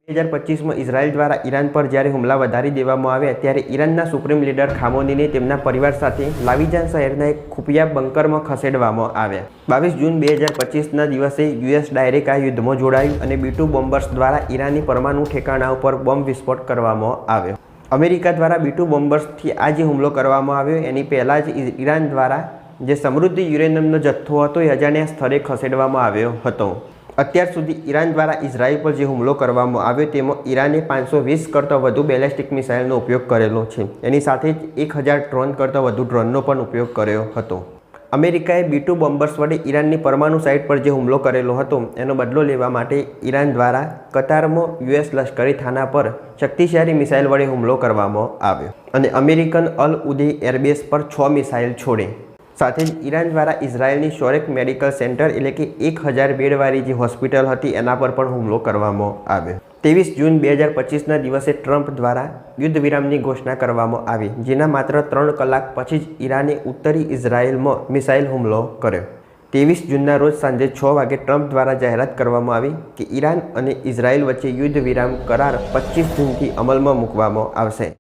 2025માં Israel દ્વારા Iran પર જ્યારે હુમલા વધારી દેવામાં આવ્યા ત્યારે ઈરાનના સુપ્રીમ લીડર ખામોનીને તેમના પરિવાર સાથે લાવીજાન શહેરના એક ખુફિયા બંકરમાં ખસેડવામાં આવ્યા। 22 જૂન 2025ના દિવસે યુએસ ડાયરેક્ટ આ યુદ્ધમાં જોડાયું અને B-2 બોમ્બર્સ દ્વારા ઈરાની પરમાણુ ઠેકાણા ઉપર બોમ્બ વિસ્ફોટ કરવામાં આવ્યો। અમેરિકા દ્વારા B-2 બોમ્બર્સથી આ જે હુમલો કરવામાં આવ્યો એની પહેલાં જ ઈરાન દ્વારા જે સમૃદ્ધ યુરેનિયમનો જથ્થો હતો એ અજાણ્યા સ્થળે ખસેડવામાં આવ્યો હતો। અત્યાર સુધી ઈરાન દ્વારા ઇઝરાયલ પર જે હુમલો કરવામાં આવ્યો તેમાં ઈરાને 520 કરતાં વધુ બેલેસ્ટિક મિસાઇલનો ઉપયોગ કરેલો છે। એની સાથે જ 1000 ડ્રોન કરતાં વધુ ડ્રોનનો પણ ઉપયોગ કર્યો હતો। અમેરિકાએ B-2 બોમ્બર્સ વડે ઈરાનની પરમાણુ સાઇટ પર જે હુમલો કરેલો હતો એનો બદલો લેવા માટે ઈરાન દ્વારા કતારમાં યુએસ લશ્કરી થાના પર શક્તિશાળી મિસાઇલ વડે હુમલો કરવામાં આવ્યો અને અમેરિકન અલ ઉદૈ એરબેઝ પર 6 મિસાઇલ છોડે। સાથે જ ઈરાન દ્વારા ઇઝરાયલની શોરેક મેડિકલ સેન્ટર એટલે કે 1000 બેડવાળી જે હોસ્પિટલ હતી એના પર પણ હુમલો કરવામાં આવ્યો। 23 જૂન 2025ના દિવસે ટ્રમ્પ દ્વારા યુદ્ધ વિરામની ઘોષણા કરવામાં આવી, જેના માત્ર 3 કલાક પછી જ ઈરાને ઉત્તરી ઇઝરાયલમાં મિસાઇલ હુમલો કર્યો। 23 જૂનના રોજ સાંજે 6 વાગે ટ્રમ્પ દ્વારા જાહેરાત કરવામાં આવી કે ઈરાન અને ઇઝરાયલ વચ્ચે યુદ્ધ વિરામ કરાર 25 જૂનથી અમલમાં મૂકવામાં આવશે।